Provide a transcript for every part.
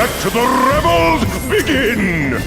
Let the rebels begin!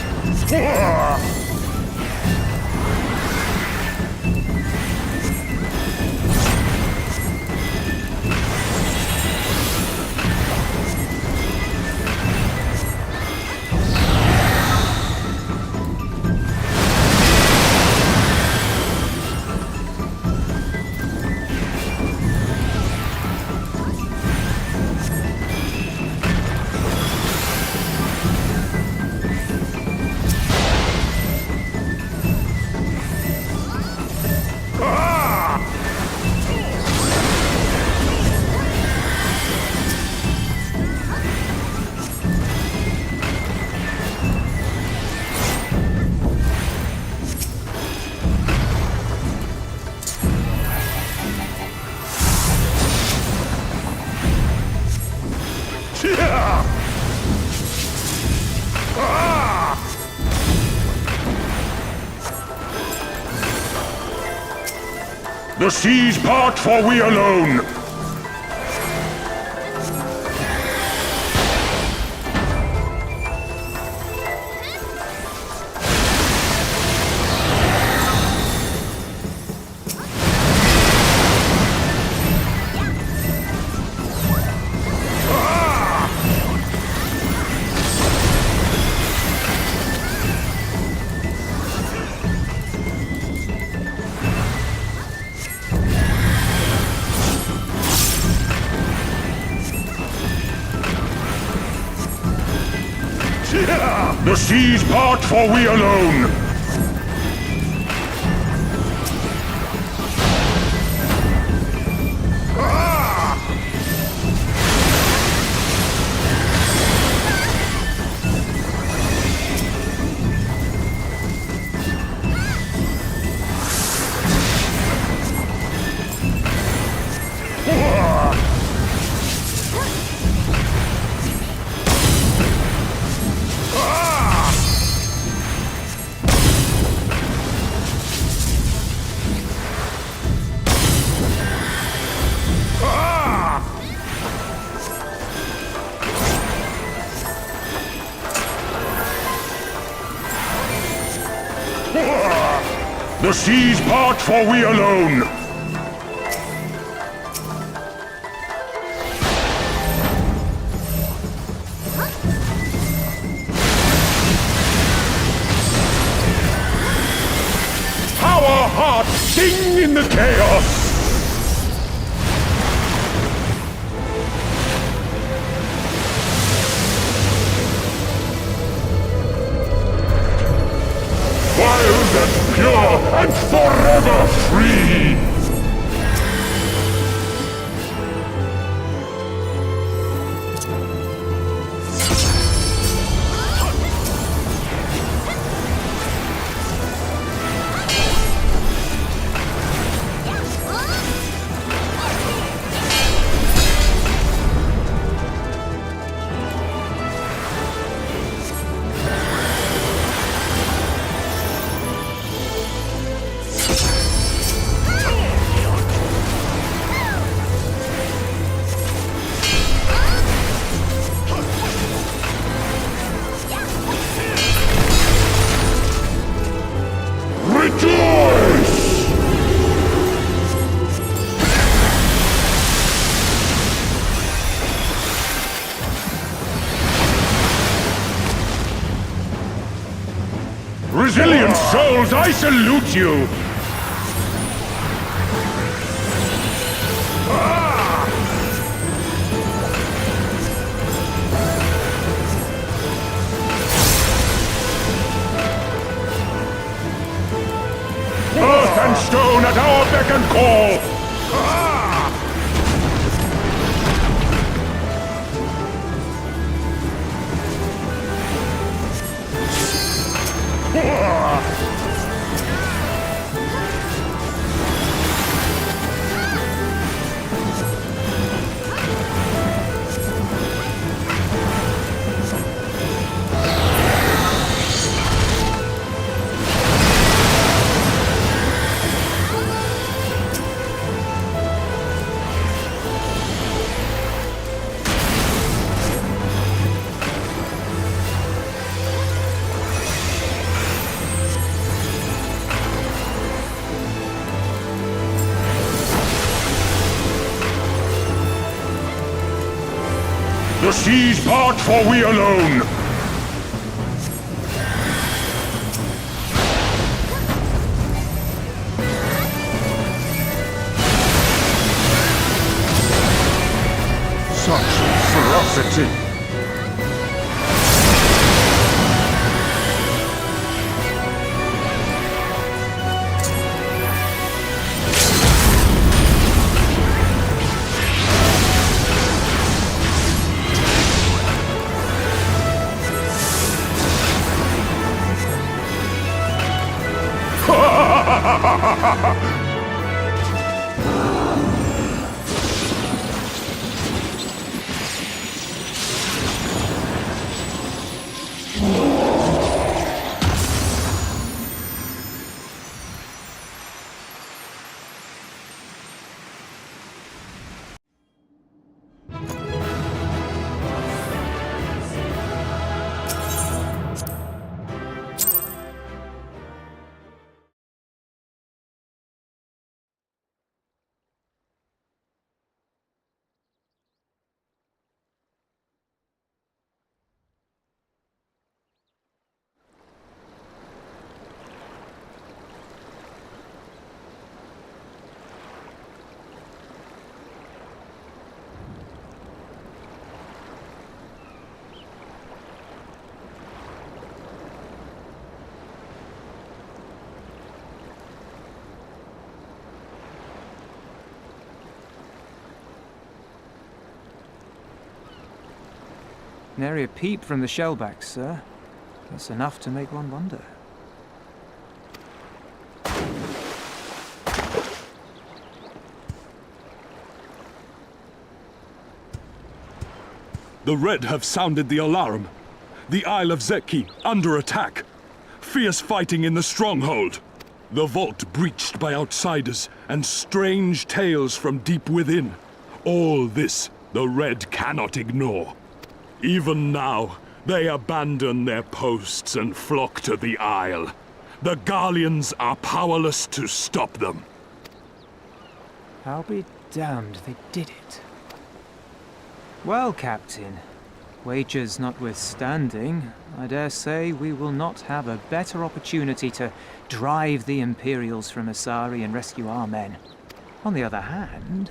The seas part, for we alone! The seas part, for we alone! The seas part, for we alone! Our hearts sing in the chaos! Wild and pure and forever free! Resilient souls, I salute you! Earth and stone at our beck and call! The seas part, for we alone. Such ferocity. Nary a peep from the shellbacks, sir. That's enough to make one wonder. The Red have sounded the alarm. The Isle of Zeki under attack. Fierce fighting in the stronghold. The vault breached by outsiders and strange tales from deep within. All this the Red cannot ignore. Even now, they abandon their posts and flock to the Isle. The Garleans are powerless to stop them. I'll be damned they did it. Well, Captain, wagers notwithstanding, I dare say we will not have a better opportunity to drive the Imperials from Asari and rescue our men. On the other hand,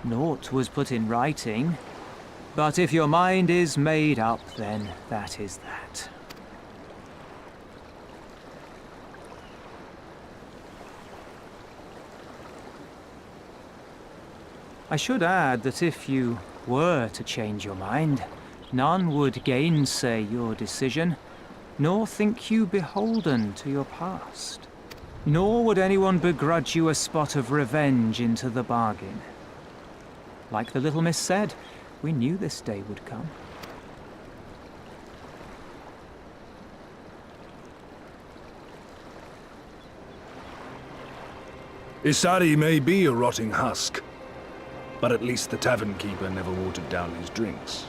naught was put in writing. But if your mind is made up, then that is that. I should add that if you were to change your mind, none would gainsay your decision, nor think you beholden to your past. Nor would anyone begrudge you a spot of revenge into the bargain. Like the little miss said, we knew this day would come. Isari may be a rotting husk, but at least the tavern keeper never watered down his drinks.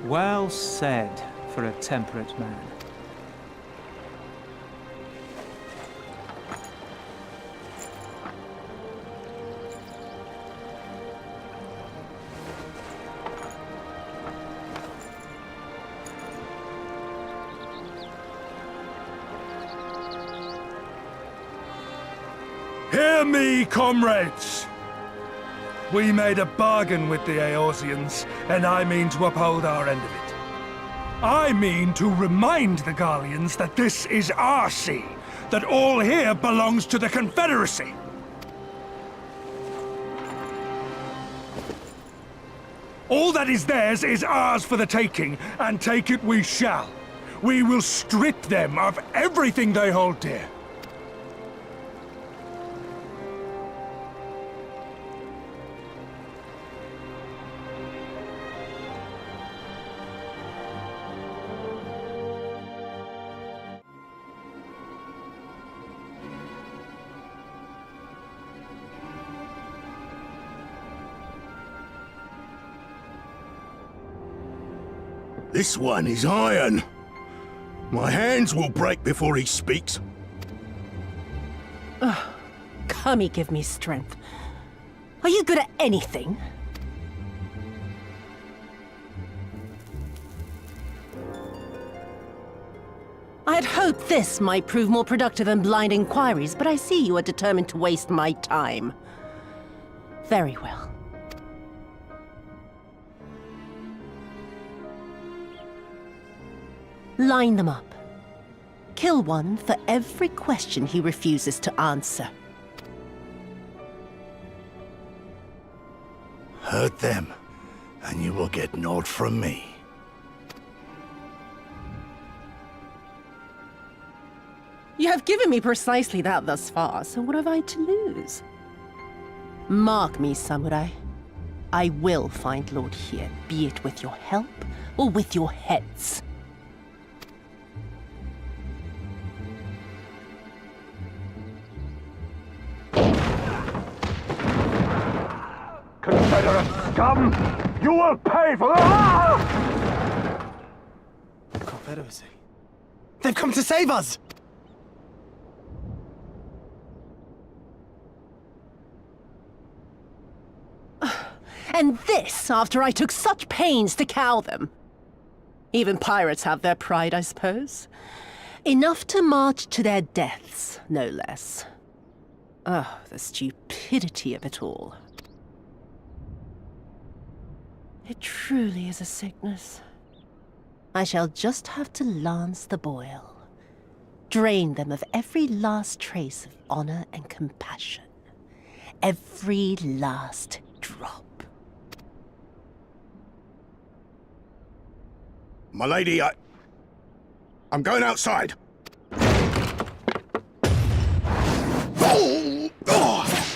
Well said for a temperate man. Hear me, comrades! We made a bargain with the Eorzeans, and I mean to uphold our end of it. I mean to remind the Garleans that this is our sea, that all here belongs to the Confederacy. All that is theirs is ours for the taking, and take it we shall. We will strip them of everything they hold dear. This one is iron. My hands will break before he speaks. Kami give me strength. Are you good at anything? I had hoped this might prove more productive than blind inquiries, but I see you are determined to waste my time. Very well. Line them up. Kill one for every question he refuses to answer. Hurt them, and you will get naught from me. You have given me precisely that thus far, so what have I to lose? Mark me, samurai. I will find Lord here, be it with your help or with your heads. Confederate scum! You will pay for that! Confederacy. They've come to save us! And this after I took such pains to cow them. Even pirates have their pride, I suppose. Enough to march to their deaths, no less. Oh, the stupidity of it all. It truly is a sickness. I shall just have to lance the boil. Drain them of every last trace of honor and compassion. Every last drop. My lady, I'm going outside. Oh! Oh!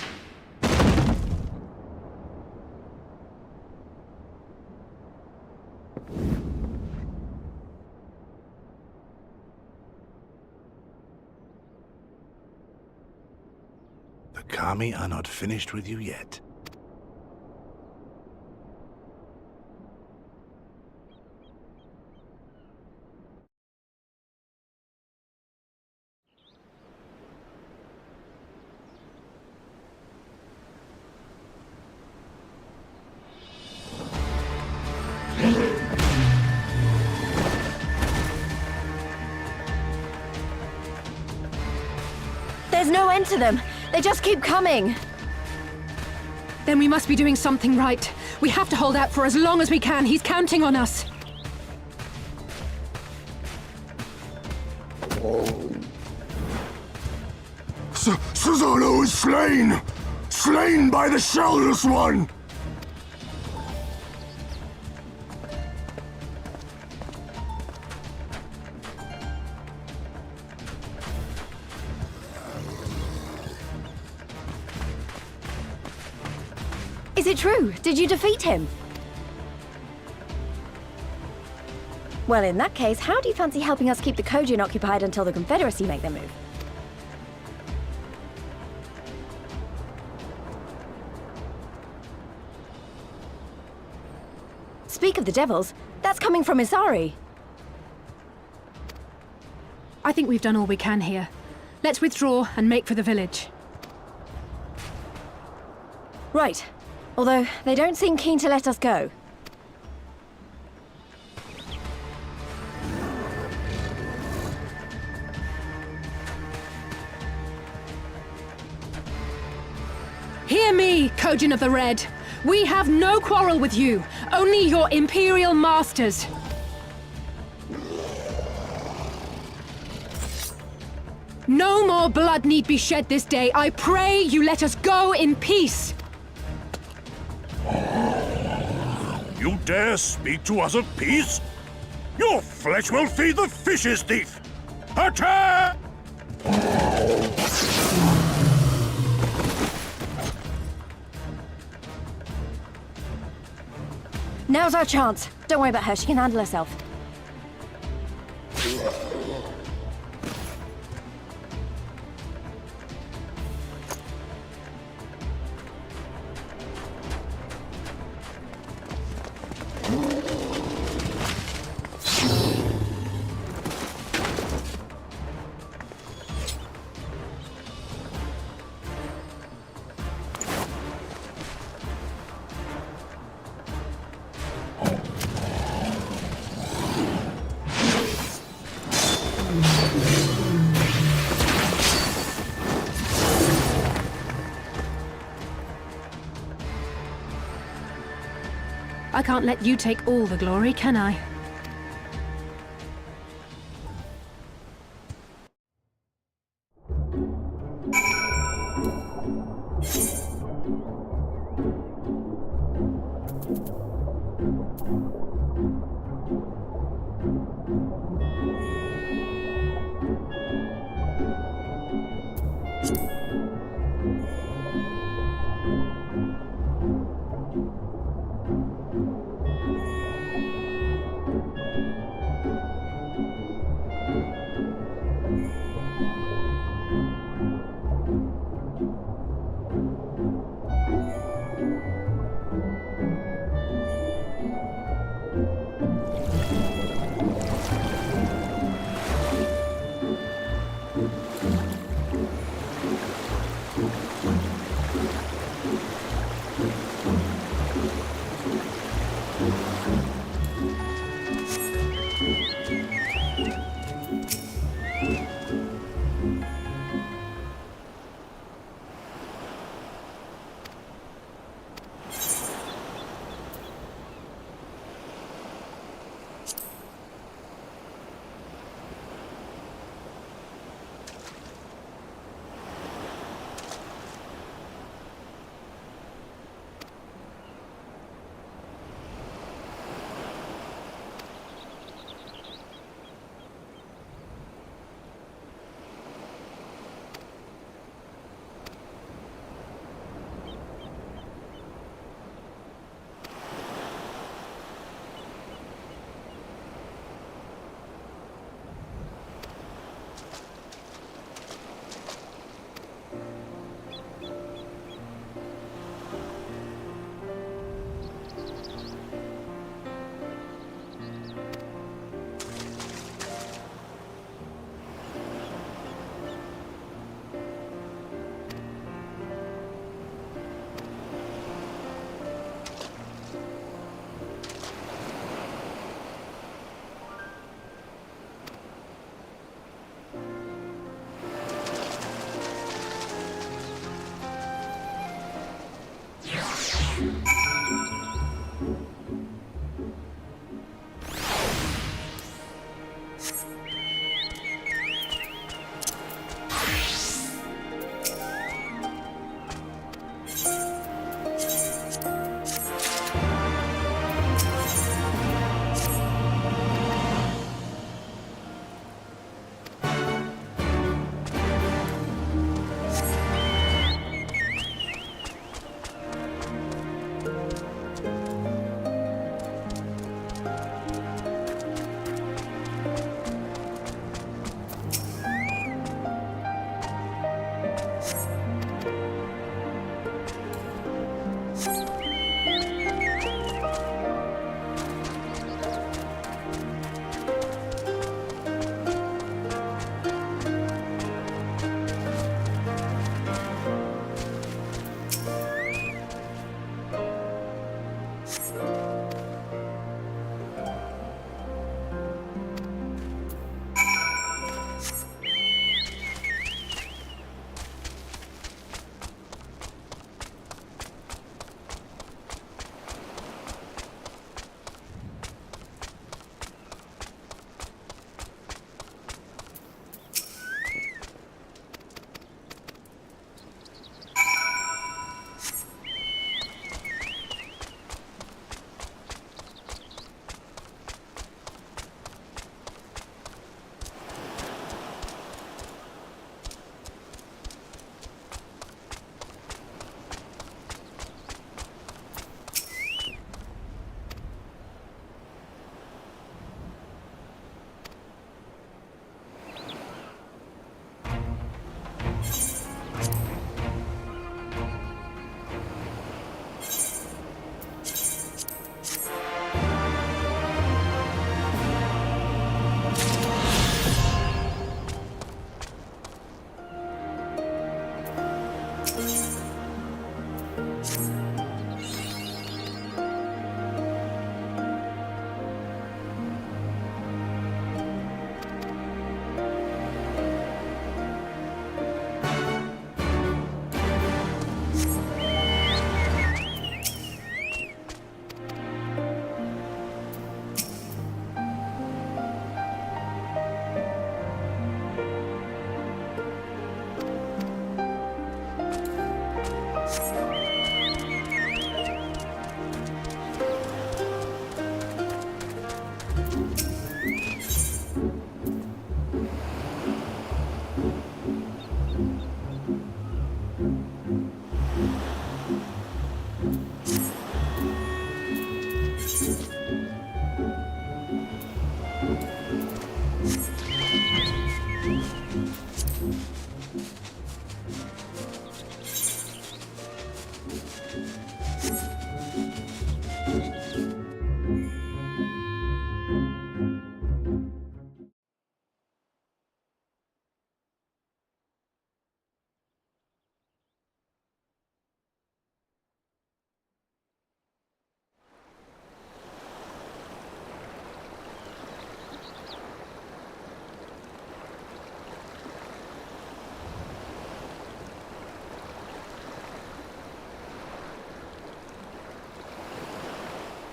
The Kami are not finished with you yet. There's no end to them. They just keep coming. Then we must be doing something right. We have to hold out for as long as we can. He's counting on us. Susanoo is slain! Slain by the Shellless One! Is it true? Did you defeat him? Well, in that case, how do you fancy helping us keep the Kojin occupied until the Confederacy make their move? Speak of the devils, that's coming from Isari. I think we've done all we can here. Let's withdraw and make for the village. Right. Although, they don't seem keen to let us go. Hear me, Kojin of the Red. We have no quarrel with you, only your Imperial masters. No more blood need be shed this day. I pray you let us go in peace. You dare speak to us of peace? Your flesh will feed the fishes, thief! Attack! Now's our chance. Don't worry about her, she can handle herself. I can't let you take all the glory, can I?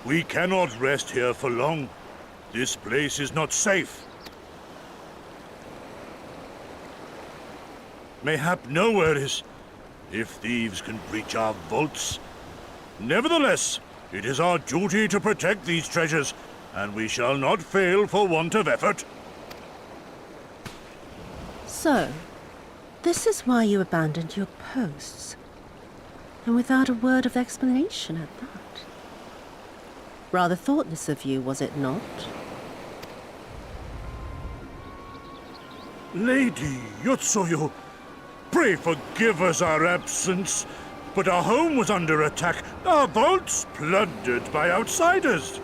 We cannot rest here for long. This place is not safe. Mayhap nowhere is, if thieves can breach our vaults. Nevertheless, it is our duty to protect these treasures, and we shall not fail for want of effort. So, this is why you abandoned your posts. And without a word of explanation at that. Rather thoughtless of you, was it not? Lady Yotsuyo, pray forgive us our absence, but our home was under attack, our vaults plundered by outsiders.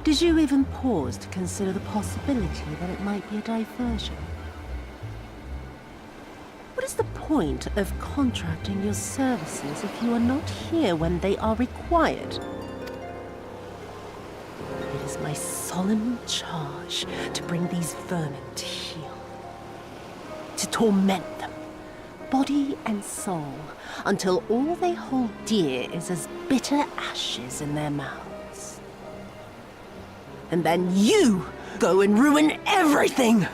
Did you even pause to consider the possibility that it might be a diversion? What is the point of contracting your services if you are not here when they are required? It is my solemn charge to bring these vermin to heel. To torment them, body and soul, until all they hold dear is as bitter ashes in their mouths. And then you go and ruin everything!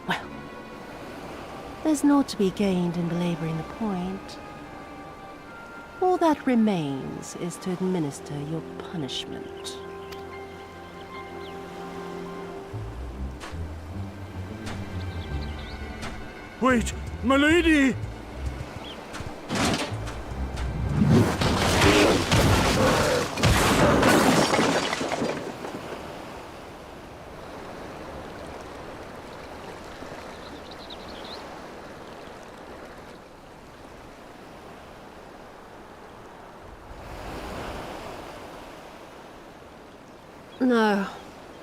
Well, there's naught to be gained in belaboring the point. All that remains is to administer your punishment. Wait, my lady!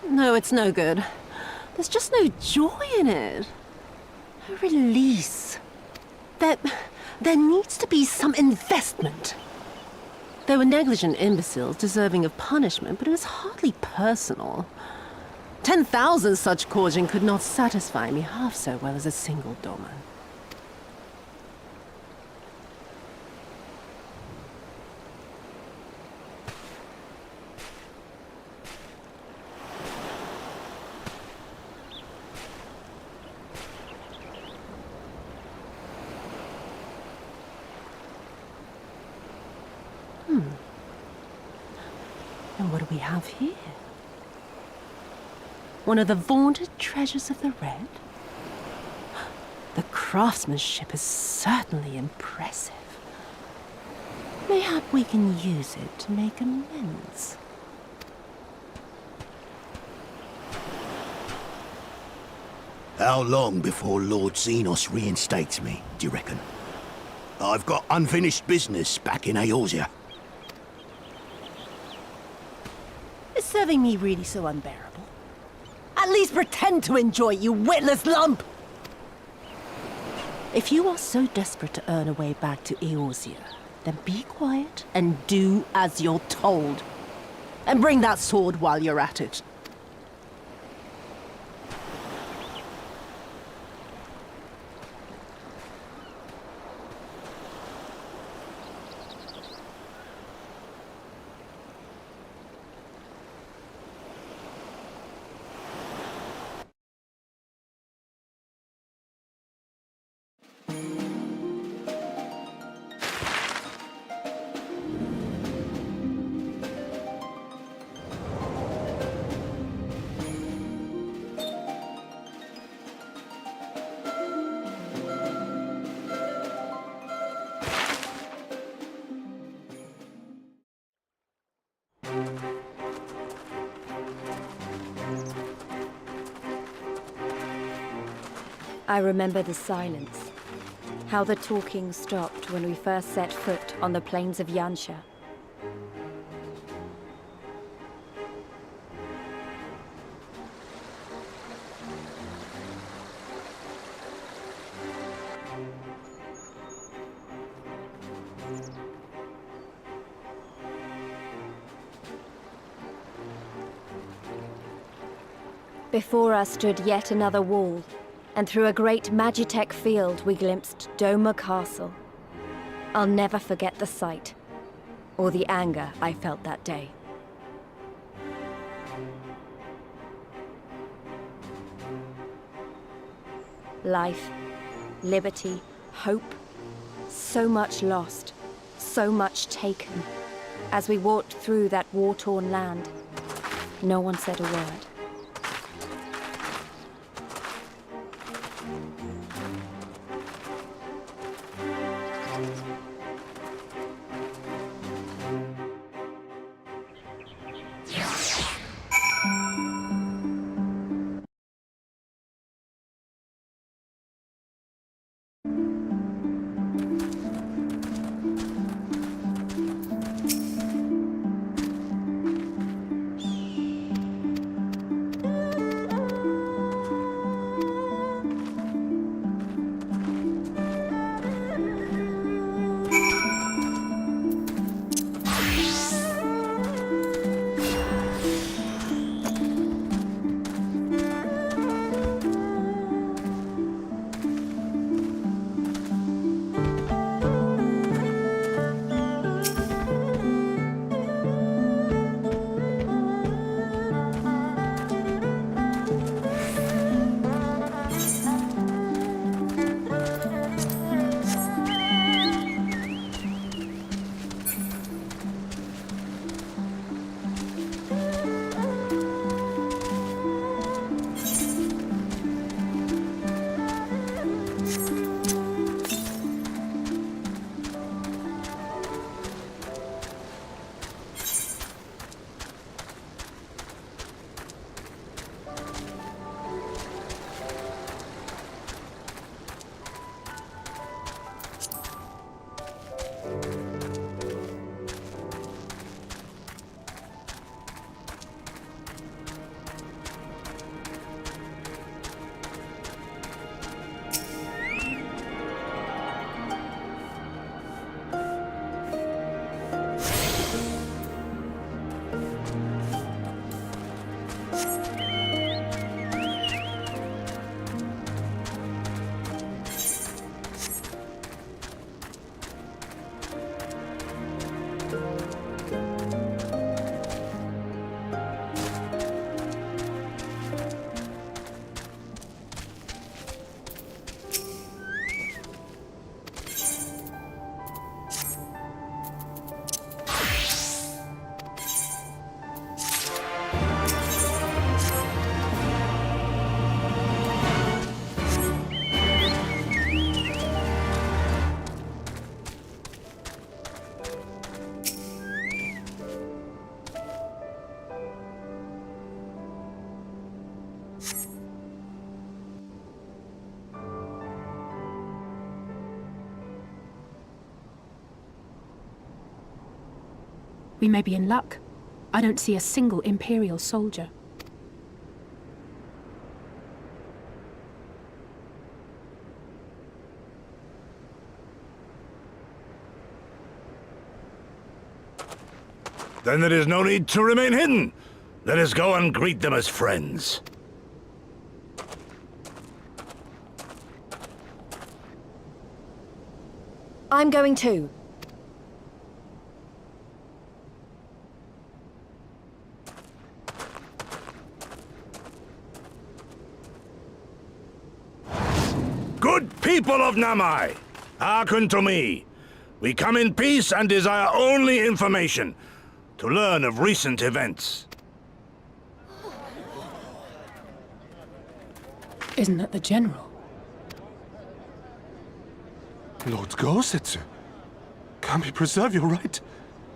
No, it's no good. There's just no joy in it. A release. There needs to be some investment. They were negligent imbeciles deserving of punishment, but it was hardly personal. 10,000 such Korjin could not satisfy me half so well as a single doman. And what do we have here? One of the vaunted treasures of the Red? The craftsmanship is certainly impressive. Mayhap we can use it to make amends. How long before Lord Xenos reinstates me, do you reckon? I've got unfinished business back in Eorzea. Is serving me really so unbearable? At least pretend to enjoy, you witless lump! If you are so desperate to earn a way back to Eorzea, then be quiet and do as you're told. And bring that sword while you're at it. I remember the silence, how the talking stopped when we first set foot on the plains of Yansha. Before us stood yet another wall, and through a great Magitech field we glimpsed Doma Castle. I'll never forget the sight, or the anger I felt that day. Life, liberty, hope, so much lost, so much taken. As we walked through that war-torn land, no one said a word. We may be in luck. I don't see a single Imperial soldier. Then there is no need to remain hidden. Let us go and greet them as friends. I'm going too. Good people of Namai, hearken to me. We come in peace and desire only information to learn of recent events. Isn't that the General? Lord Gorsetsu. Kami preserve your right.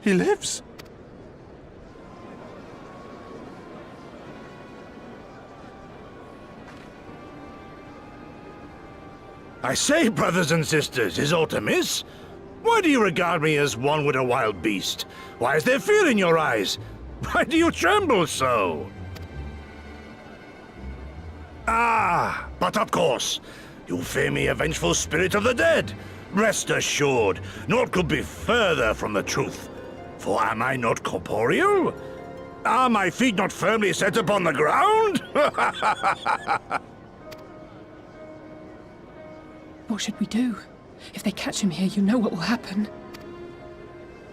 He lives. I say, brothers and sisters, is aught amiss? Why do you regard me as one with a wild beast? Why is there fear in your eyes? Why do you tremble so? Ah, but of course, you fear me a vengeful spirit of the dead. Rest assured, naught could be further from the truth. For am I not corporeal? Are my feet not firmly set upon the ground? What should we do? If they catch him here, you know what will happen.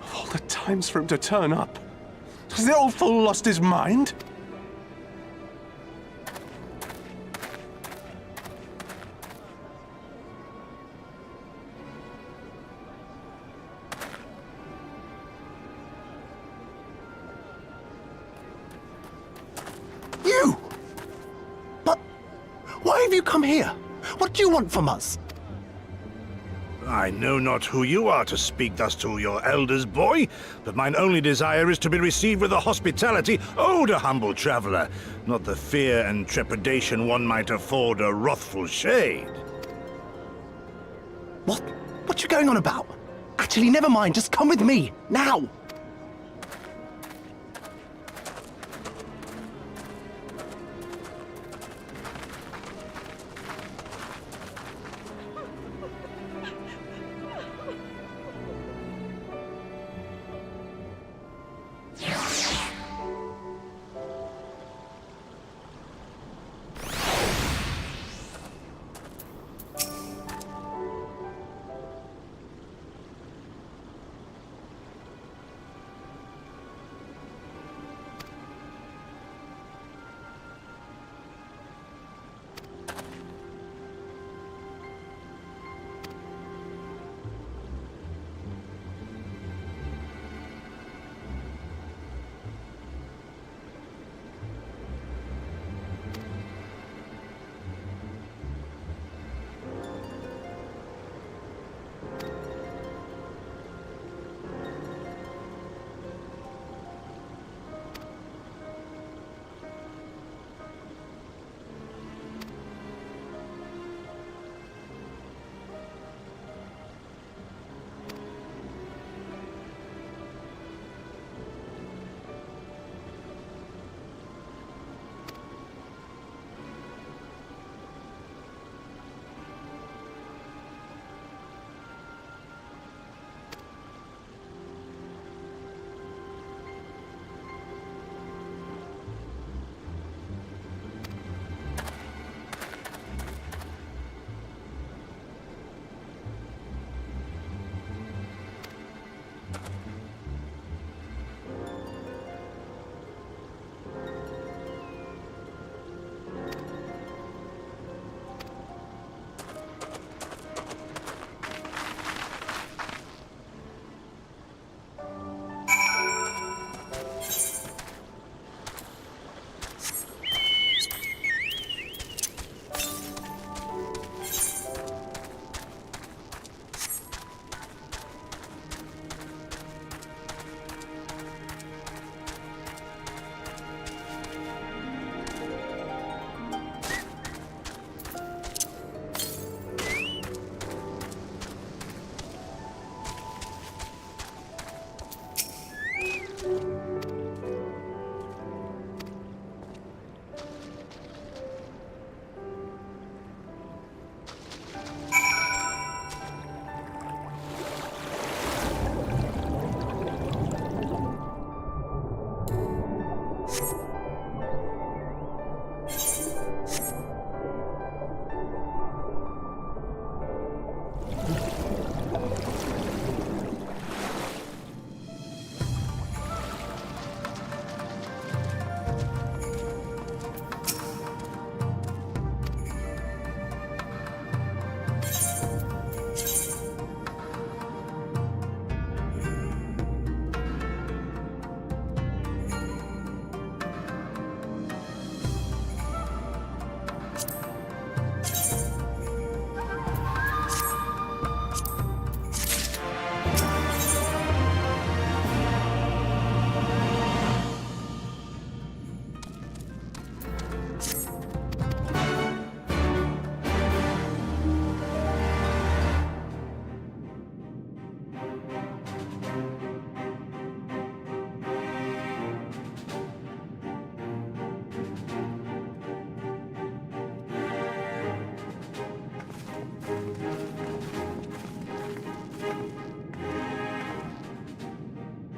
Of all the times for him to turn up, has the old fool lost his mind? You! But why have you come here? What do you want from us? I know not who you are to speak thus to your elders, boy, but mine only desire is to be received with the hospitality owed a humble traveler, not the fear and trepidation one might afford a wrathful shade. What you going on about? Actually, never mind, just come with me, now!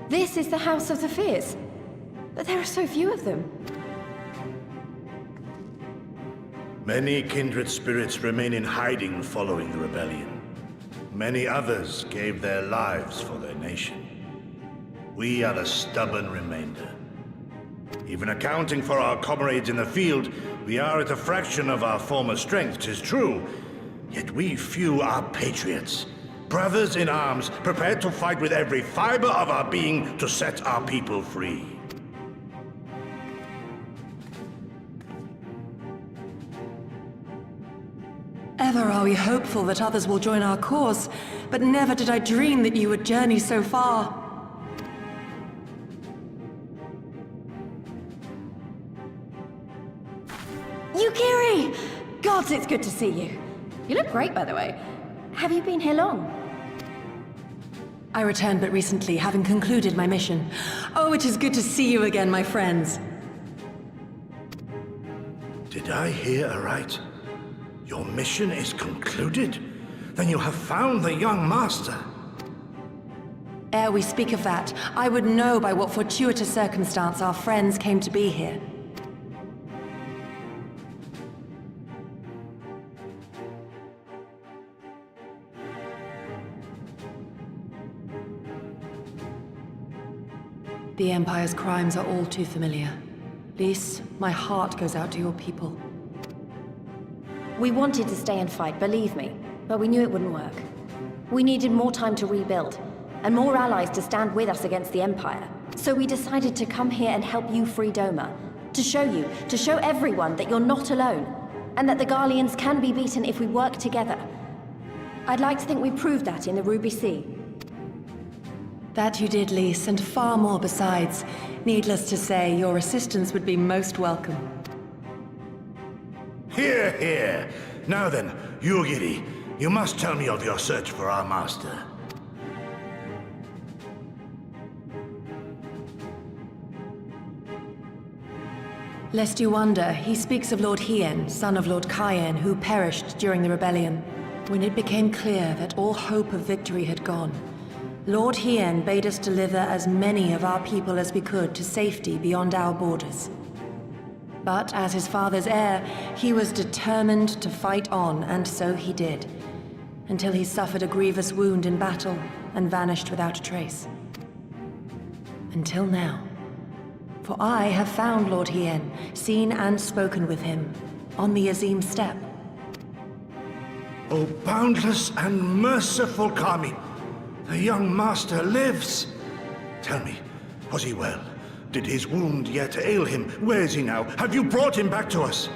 This is the House of the Fears, but there are so few of them. Many kindred spirits remain in hiding following the rebellion. Many others gave their lives for their nation. We are the stubborn remainder. Even accounting for our comrades in the field, we are at a fraction of our former strength, 'tis true. Yet we few are patriots. Brothers in arms, prepared to fight with every fiber of our being to set our people free. Ever are we hopeful that others will join our cause, but never did I dream that you would journey so far. Yukiri! Gods, it's good to see you. You look great, by the way. Have you been here long? I returned but recently, having concluded my mission. Oh, it is good to see you again, my friends. Did I hear aright? Your mission is concluded? Then you have found the young master. Ere we speak of that, I would know by what fortuitous circumstance our friends came to be here. The Empire's crimes are all too familiar. Lys, my heart goes out to your people. We wanted to stay and fight, believe me, but we knew it wouldn't work. We needed more time to rebuild, and more allies to stand with us against the Empire. So we decided to come here and help you free Doma. To show everyone that you're not alone, and that the Garleans can be beaten if we work together. I'd like to think we proved that in the Ruby Sea. That you did, Lys, and far more besides. Needless to say, your assistance would be most welcome. Hear, hear. Now then, Yugiri, you must tell me of your search for our master. Lest you wonder, he speaks of Lord Hien, son of Lord Cayenne, who perished during the rebellion. When it became clear that all hope of victory had gone, Lord Hien bade us deliver as many of our people as we could to safety beyond our borders. But as his father's heir, he was determined to fight on, and so he did, until he suffered a grievous wound in battle and vanished without a trace. Until now. For I have found Lord Hien, seen and spoken with him, on the Azim steppe. O boundless and merciful Kami, the young master lives. Tell me, was he well? Did his wound yet ail him? Where is he now? Have you brought him back to us?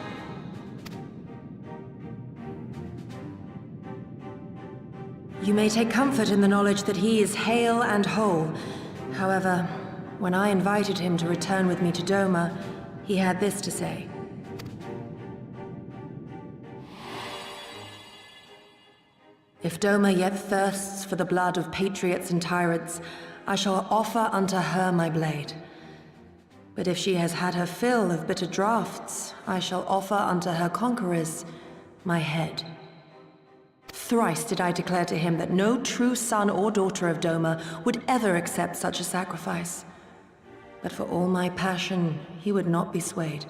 You may take comfort in the knowledge that he is hale and whole. However, when I invited him to return with me to Doma, he had this to say. If Doma yet thirsts for the blood of patriots and tyrants, I shall offer unto her my blade. But if she has had her fill of bitter draughts, I shall offer unto her conquerors my head. Thrice did I declare to him that no true son or daughter of Doma would ever accept such a sacrifice. But for all my passion, he would not be swayed.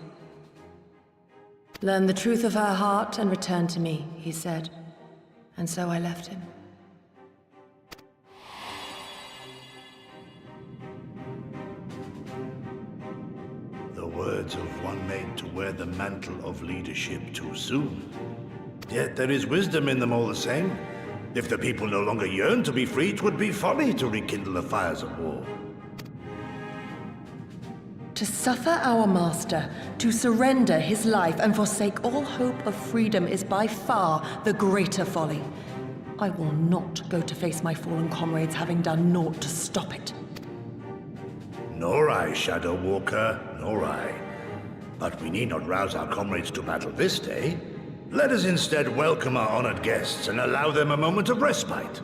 Learn the truth of her heart and return to me, he said. And so I left him. The words of one made to wear the mantle of leadership too soon. Yet there is wisdom in them all the same. If the people no longer yearn to be free, it would be folly to rekindle the fires of war. To suffer our master, to surrender his life and forsake all hope of freedom is by far the greater folly. I will not go to face my fallen comrades having done naught to stop it. Nor I, Shadow Walker, nor I. But we need not rouse our comrades to battle this day. Let us instead welcome our honored guests and allow them a moment of respite.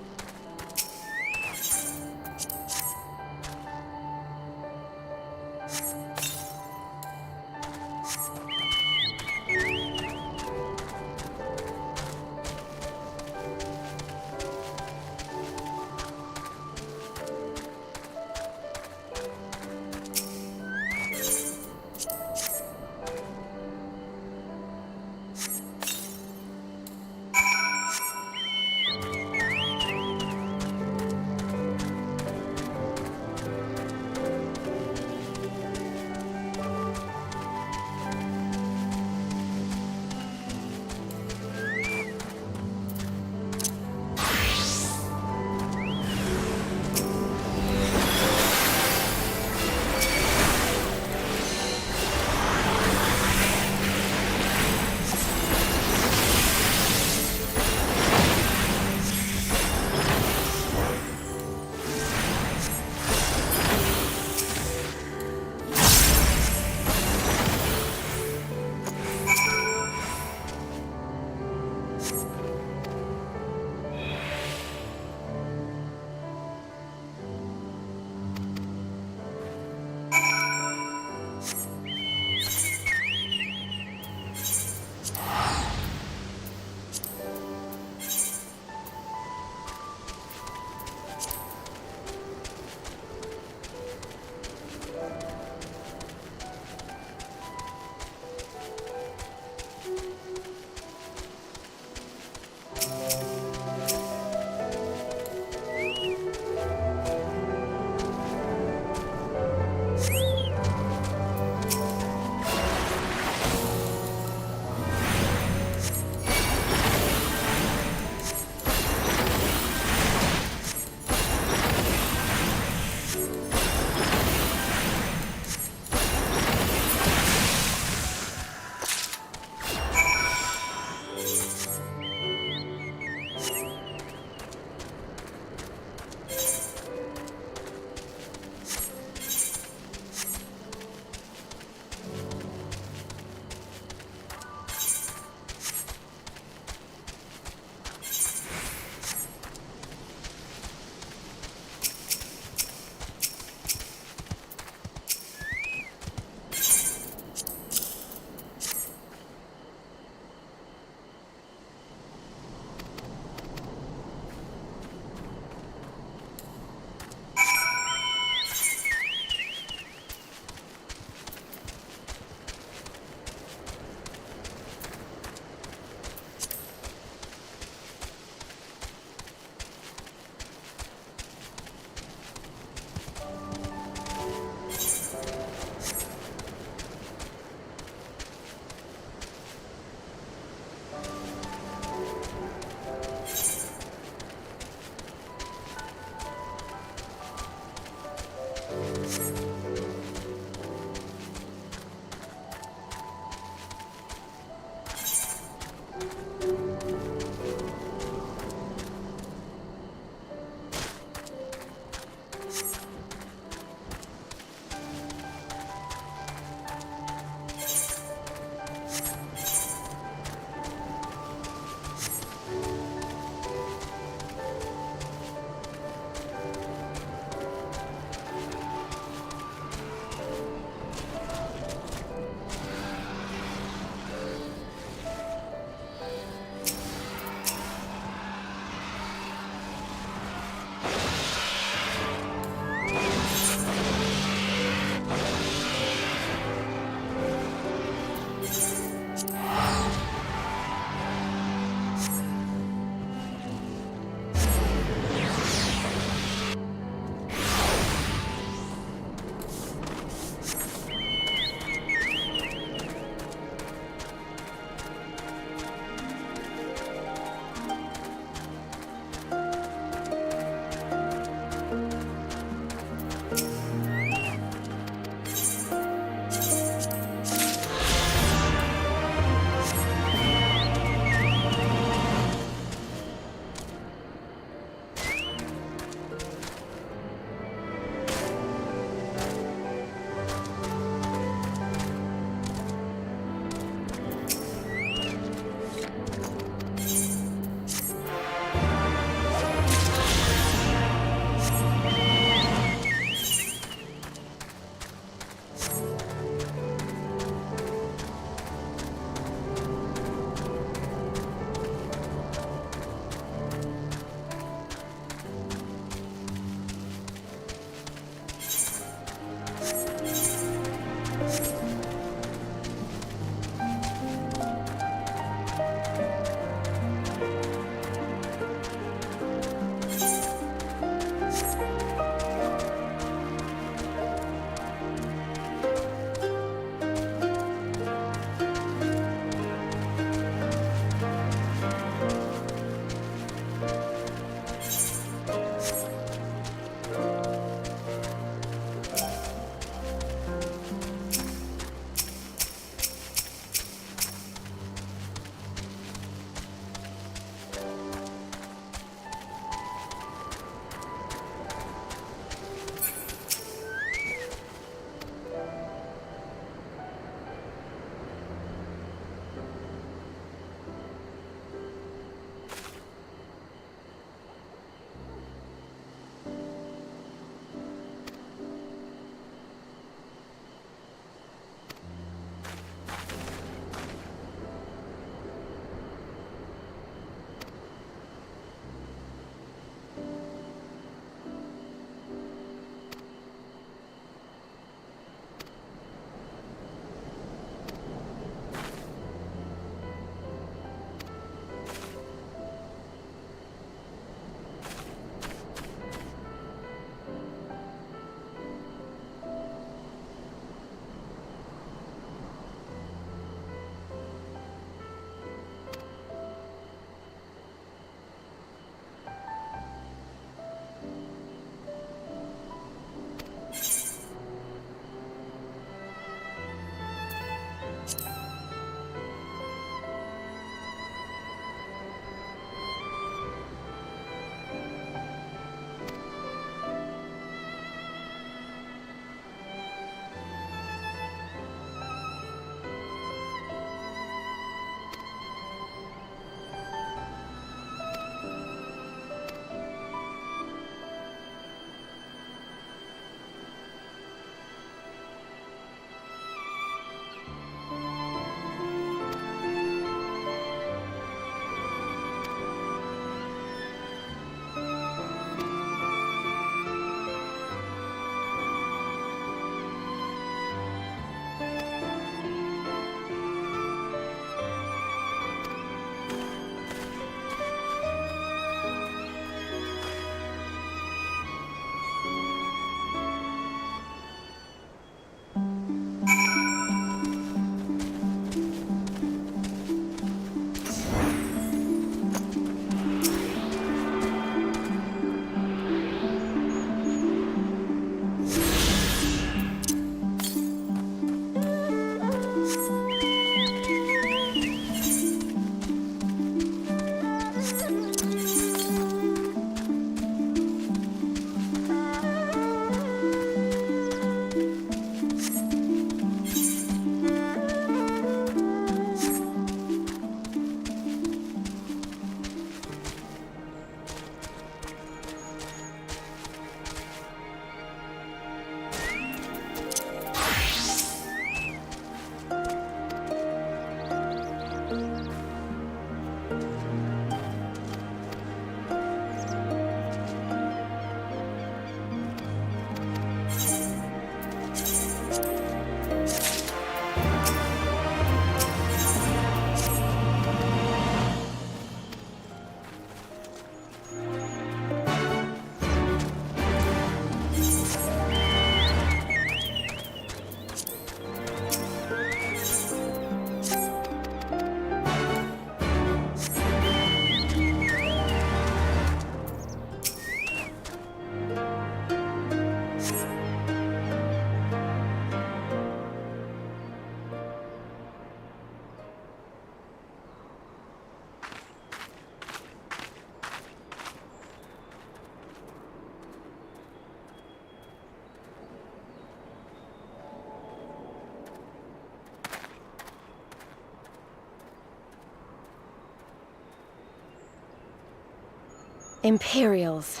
Imperials.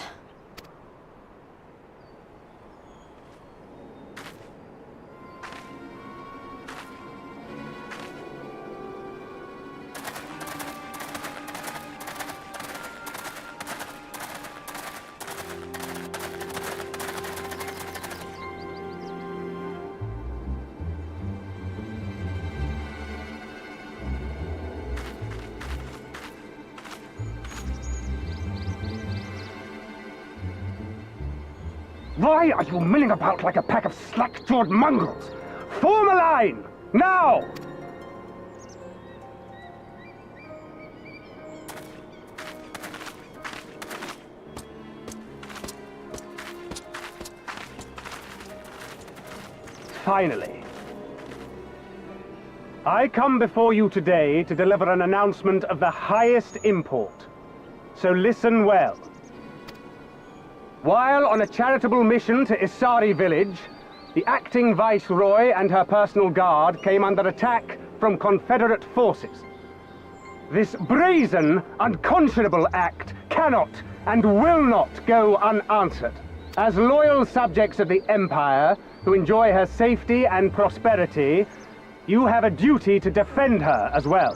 Why are you milling about like a pack of slack-jawed mongrels? Form a line! Now! Finally. I come before you today to deliver an announcement of the highest import. So listen well. While on a charitable mission to Isari village, the acting viceroy and her personal guard came under attack from Confederate forces. This brazen, unconscionable act cannot and will not go unanswered. As loyal subjects of the Empire, who enjoy her safety and prosperity, you have a duty to defend her as well.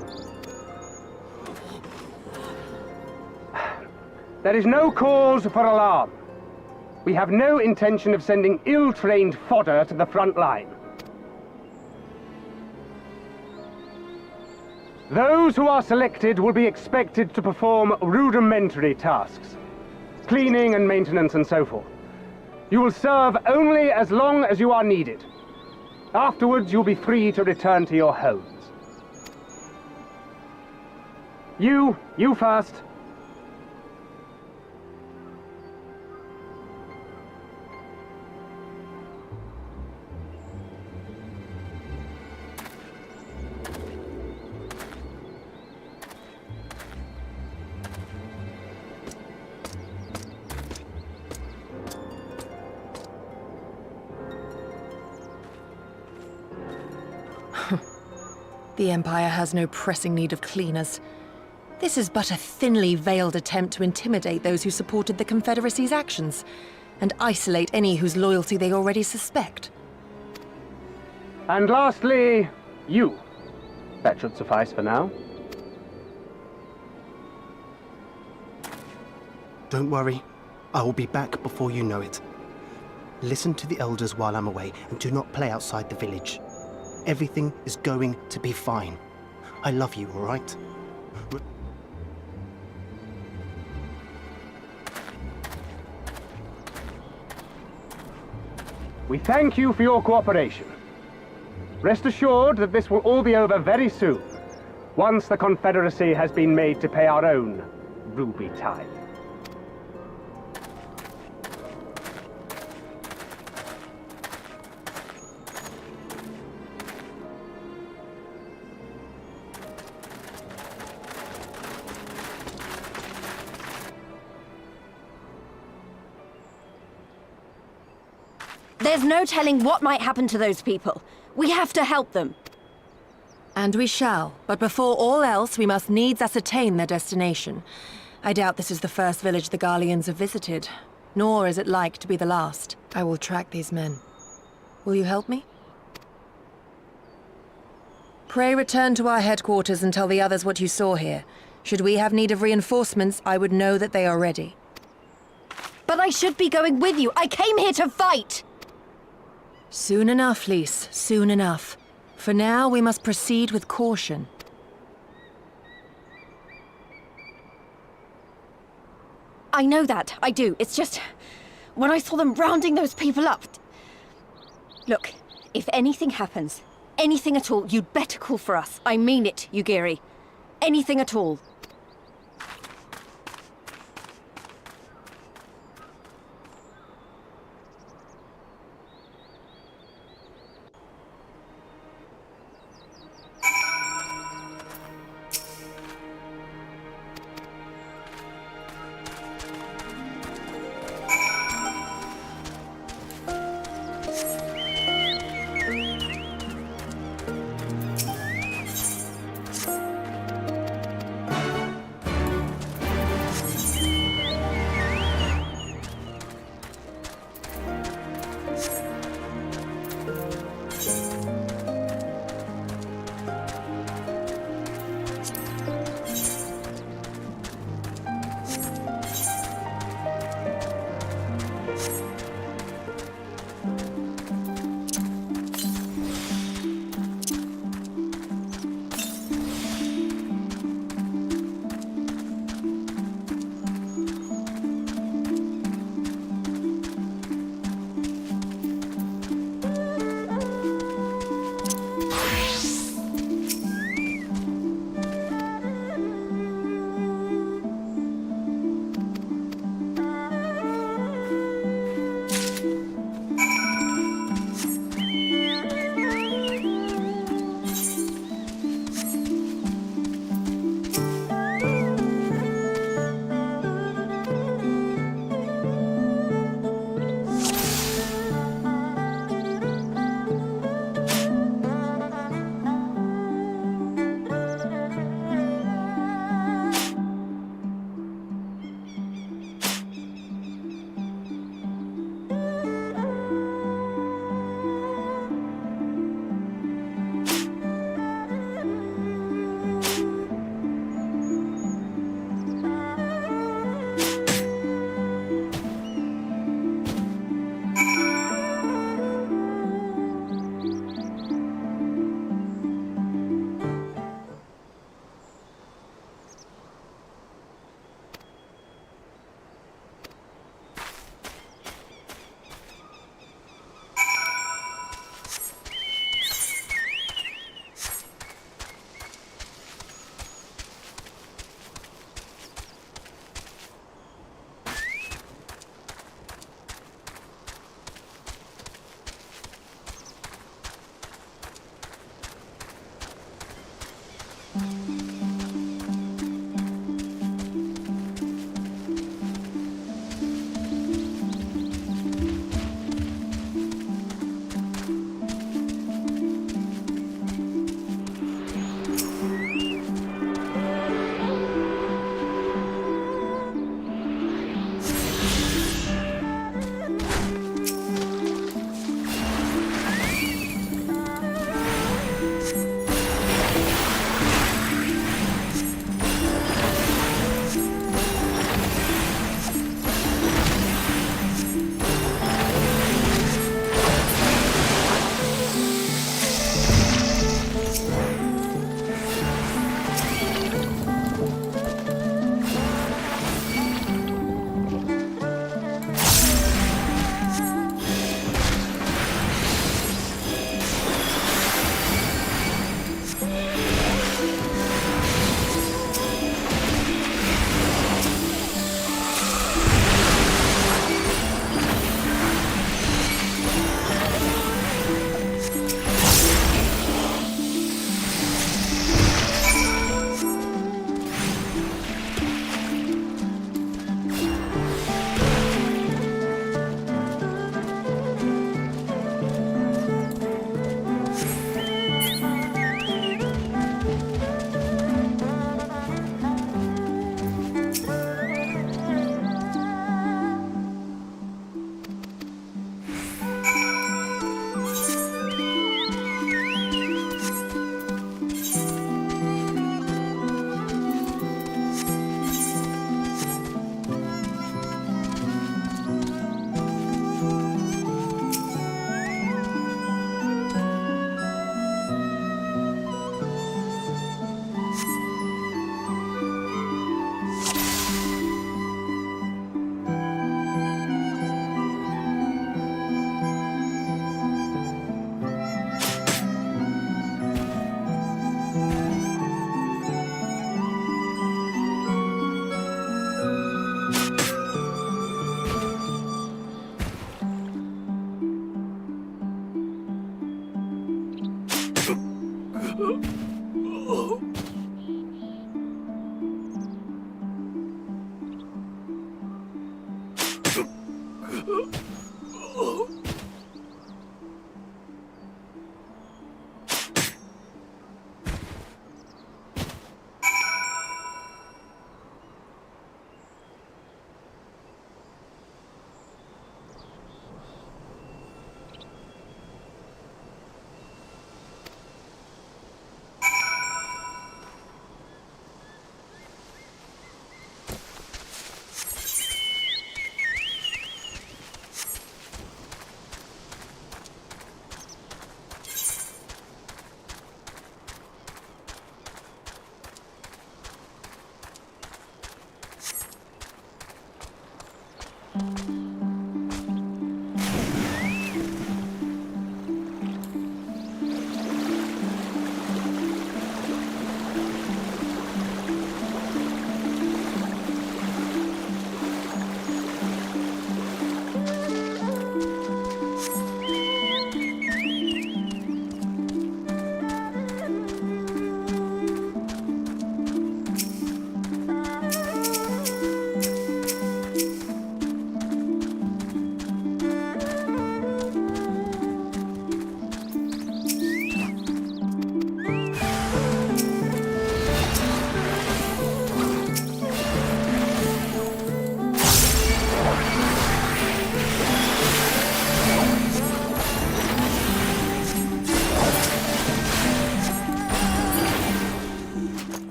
There is no cause for alarm. We have no intention of sending ill-trained fodder to the front line. Those who are selected will be expected to perform rudimentary tasks, cleaning and maintenance and so forth. You will serve only as long as you are needed. Afterwards, you'll be free to return to your homes. You first. The Empire has no pressing need of cleaners. This is but a thinly veiled attempt to intimidate those who supported the Confederacy's actions, and isolate any whose loyalty they already suspect. And lastly, you. That should suffice for now. Don't worry. I will be back before you know it. Listen to the elders while I'm away, and do not play outside the village. Everything is going to be fine. I love you, all right? We thank you for your cooperation. Rest assured that this will all be over very soon, once the Confederacy has been made to pay our own ruby tithe. There's no telling what might happen to those people. We have to help them. And we shall, but before all else, we must needs ascertain their destination. I doubt this is the first village the Garleans have visited, nor is it like to be the last. I will track these men. Will you help me? Pray return to our headquarters and tell the others what you saw here. Should we have need of reinforcements, I would know that they are ready. But I should be going with you. I came here to fight! Soon enough, Lys, soon enough. For now, we must proceed with caution. I know that, I do. It's just, when I saw them rounding those people up... Look, if anything happens, anything at all, you'd better call for us. I mean it, Yugiri. Anything at all.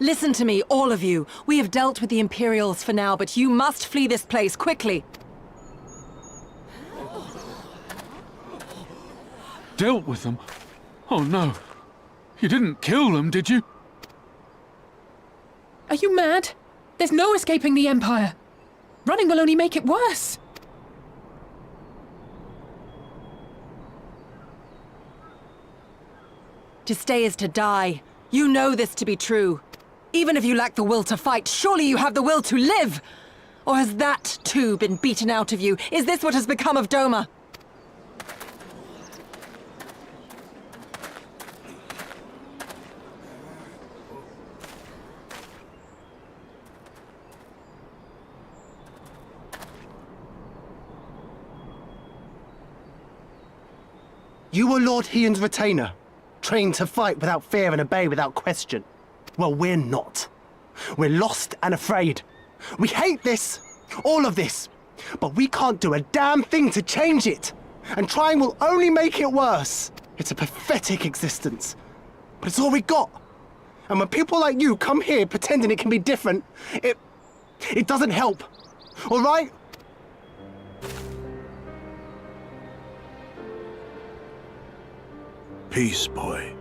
Listen to me, all of you. We have dealt with the Imperials for now, but you must flee this place quickly. Dealt with them? Oh no. You didn't kill them, did you? Are you mad? There's no escaping the Empire. Running will only make it worse. To stay is to die. You know this to be true. Even if you lack the will to fight, surely you have the will to live! Or has that, too, been beaten out of you? Is this what has become of Doma? You were Lord Hien's retainer, trained to fight without fear and obey without question. Well, we're not. We're lost and afraid. We hate this, all of this, but we can't do a damn thing to change it. And trying will only make it worse. It's a pathetic existence, but it's all we got. And when people like you come here pretending it can be different, it doesn't help, all right? Peace, boy.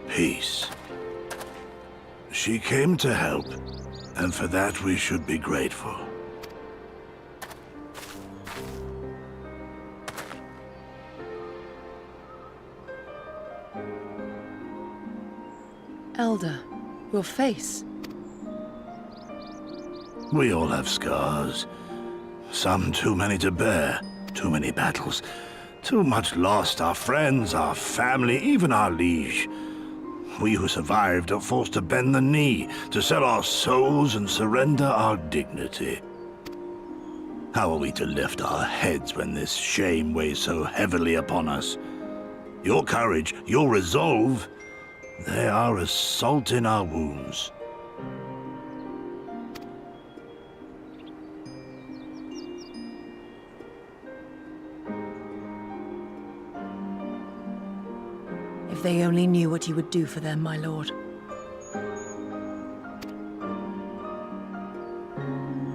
Peace. She came to help, and for that we should be grateful. Elder, your face. We all have scars. Some too many to bear. Too many battles. Too much lost, our friends, our family, even our liege. We who survived are forced to bend the knee, to sell our souls and surrender our dignity. How are we to lift our heads when this shame weighs so heavily upon us? Your courage, your resolve, they are as salt in our wounds. If they only knew what you would do for them, my lord.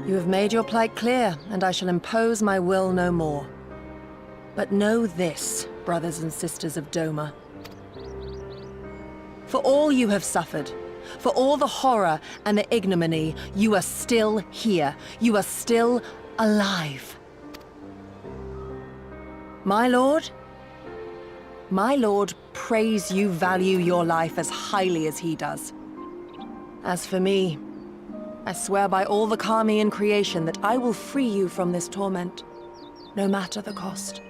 You have made your plight clear, and I shall impose my will no more. But know this, brothers and sisters of Doma. For all you have suffered, for all the horror and the ignominy, you are still here. You are still alive. My lord prays you value your life as highly as he does. As for me, I swear by all the Kami in creation that I will free you from this torment, no matter the cost.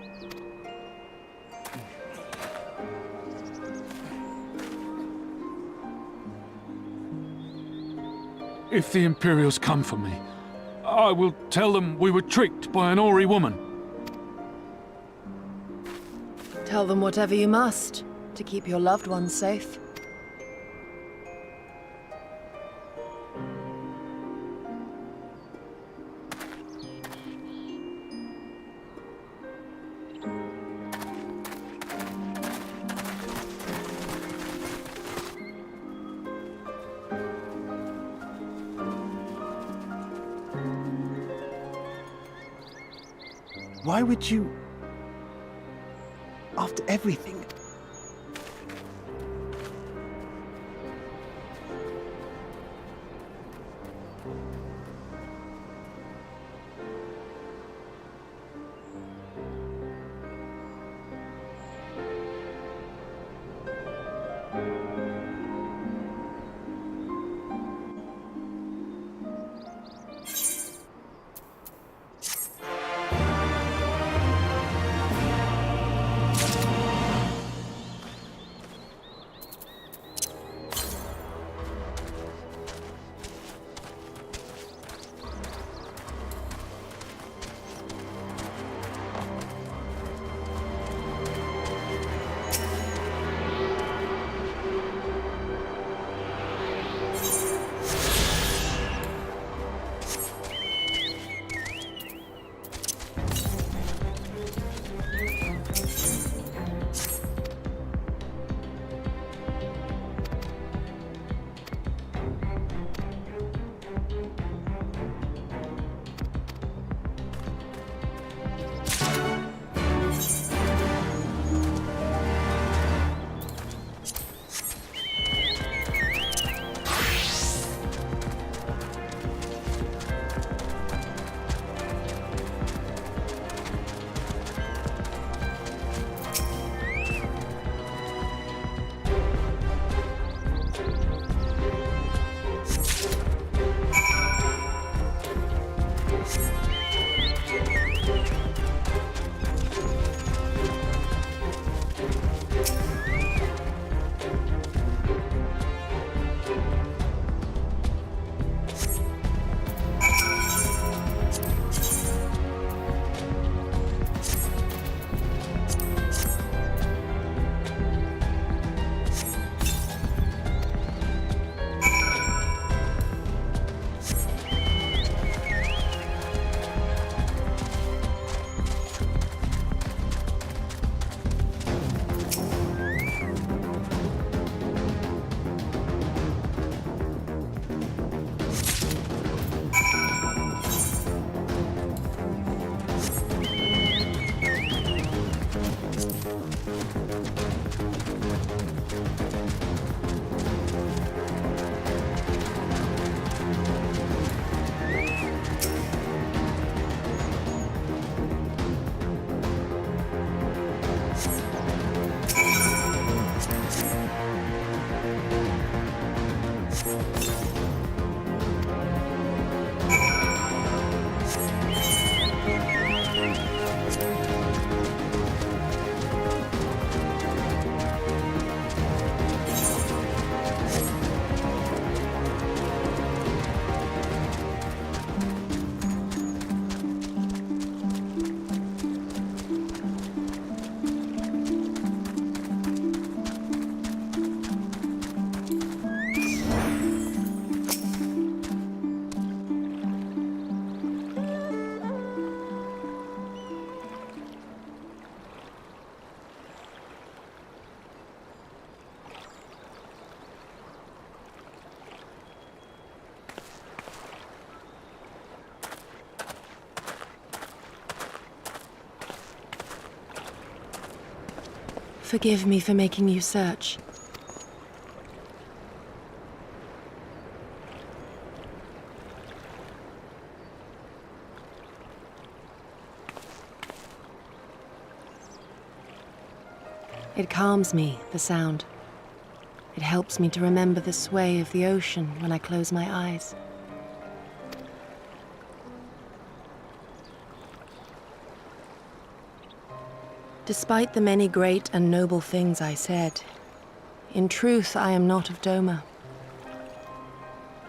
If the Imperials come for me, I will tell them we were tricked by an Ori woman. Tell them whatever you must, to keep your loved ones safe. Why would you... After everything... Forgive me for making you search. It calms me, the sound. It helps me to remember the sway of the ocean when I close my eyes. Despite the many great and noble things I said, in truth I am not of Doma.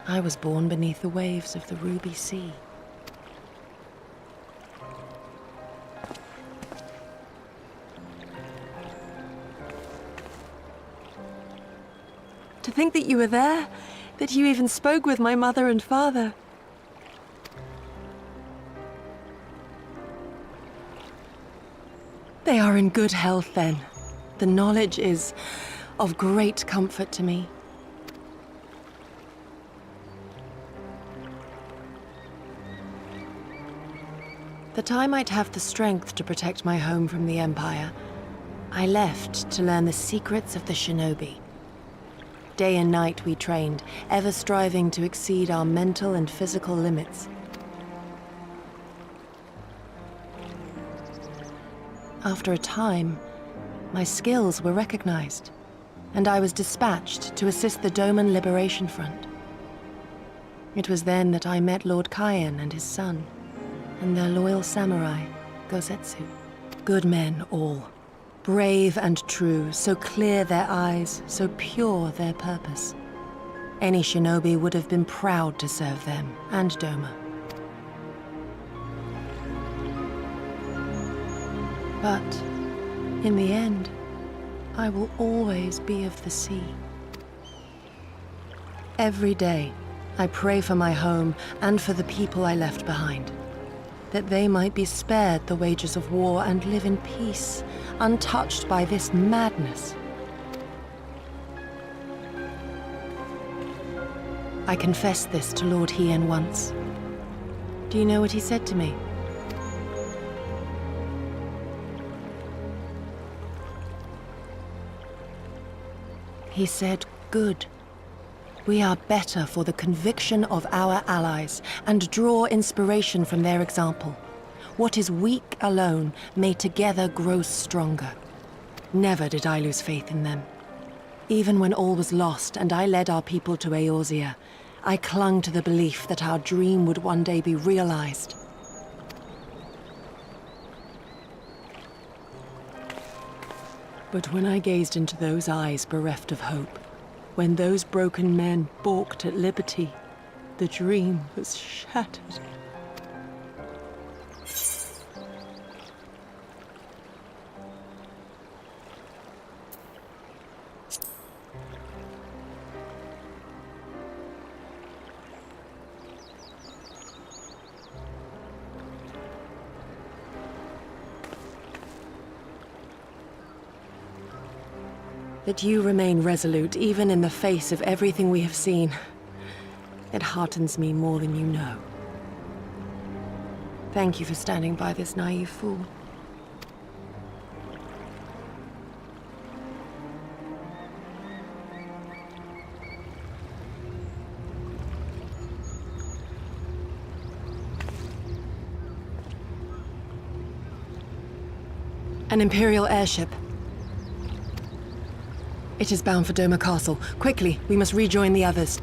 I was born beneath the waves of the Ruby Sea. To think that you were there, that you even spoke with my mother and father. They are in good health, then. The knowledge is of great comfort to me. That I might have the strength to protect my home from the Empire, I left to learn the secrets of the shinobi. Day and night we trained, ever striving to exceed our mental and physical limits. After a time, my skills were recognized, and I was dispatched to assist the Doman Liberation Front. It was then that I met Lord Cayenne and his son, and their loyal samurai, Gosetsu. Good men all. Brave and true, so clear their eyes, so pure their purpose. Any shinobi would have been proud to serve them and Doma. But in the end, I will always be of the sea. Every day, I pray for my home and for the people I left behind, that they might be spared the wages of war and live in peace, untouched by this madness. I confessed this to Lord Hien once. Do you know what he said to me? He said, "Good. We are better for the conviction of our allies, and draw inspiration from their example. What is weak alone may together grow stronger." Never did I lose faith in them. Even when all was lost and I led our people to Eorzea, I clung to the belief that our dream would one day be realized. But when I gazed into those eyes bereft of hope, when those broken men balked at liberty, the dream was shattered. That you remain resolute even in the face of everything we have seen. It heartens me more than you know. Thank you for standing by this naive fool. An Imperial airship. It is bound for Doma Castle. Quickly, we must rejoin the others.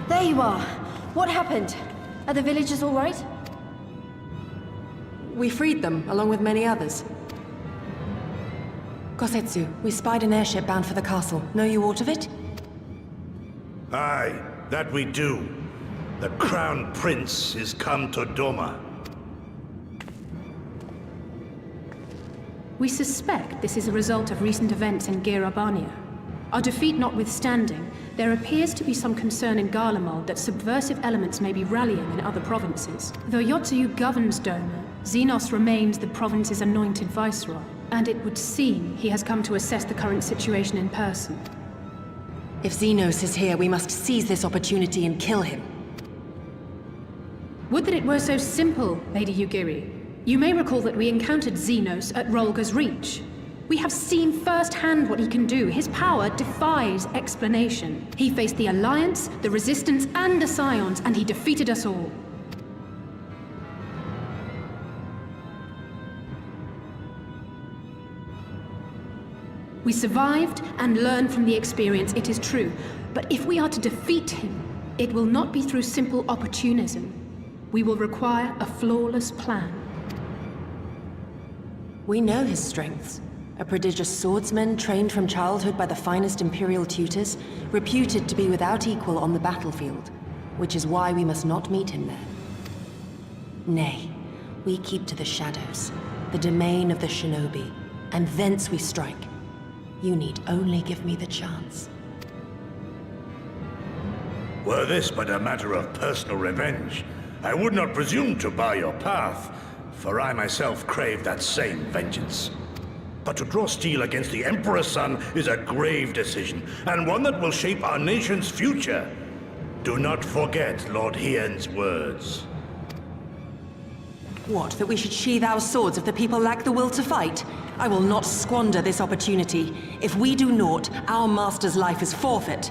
There you are. What happened? Are the villagers all right? We freed them, along with many others. Kosetsu, we spied an airship bound for the castle. Know you aught of it? Aye, that we do. The Crown Prince is come to Doma. We suspect this is a result of recent events in Girabania. Our defeat notwithstanding, there appears to be some concern in Garlemald that subversive elements may be rallying in other provinces. Though Yotsuyu governs Doma, Xenos remains the province's anointed viceroy, and it would seem he has come to assess the current situation in person. If Xenos is here, we must seize this opportunity and kill him. Would that it were so simple, Lady Yugiri. You may recall that we encountered Xenos at Rolga's Reach. We have seen firsthand what he can do. His power defies explanation. He faced the Alliance, the Resistance, and the Scions, and he defeated us all. We survived and learned from the experience, it is true. But if we are to defeat him, it will not be through simple opportunism. We will require a flawless plan. We know his strengths. A prodigious swordsman trained from childhood by the finest Imperial tutors, reputed to be without equal on the battlefield, which is why we must not meet him there. Nay, we keep to the shadows, the domain of the shinobi, and thence we strike. You need only give me the chance. Were this but a matter of personal revenge, I would not presume to bar your path, for I myself crave that same vengeance. But to draw steel against the Emperor's son is a grave decision, and one that will shape our nation's future. Do not forget Lord Hien's words. What, that we should sheathe our swords if the people lack the will to fight? I will not squander this opportunity. If we do naught, our master's life is forfeit.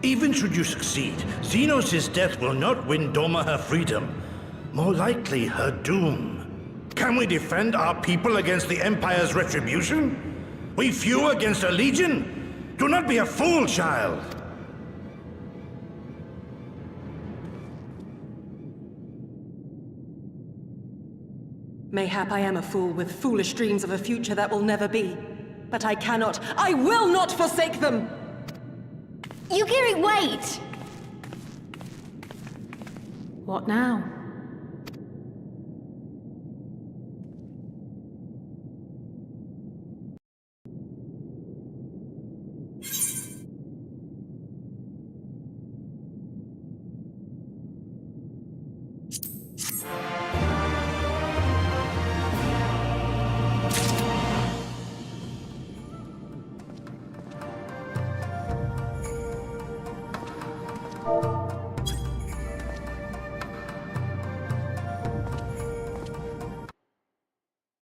Even should you succeed, Xenos' death will not win Doma her freedom. More likely, her doom. Can we defend our people against the Empire's retribution? We few against a legion? Do not be a fool, child! Mayhap I am a fool with foolish dreams of a future that will never be. But I will not forsake them! Yugiri, wait! What now?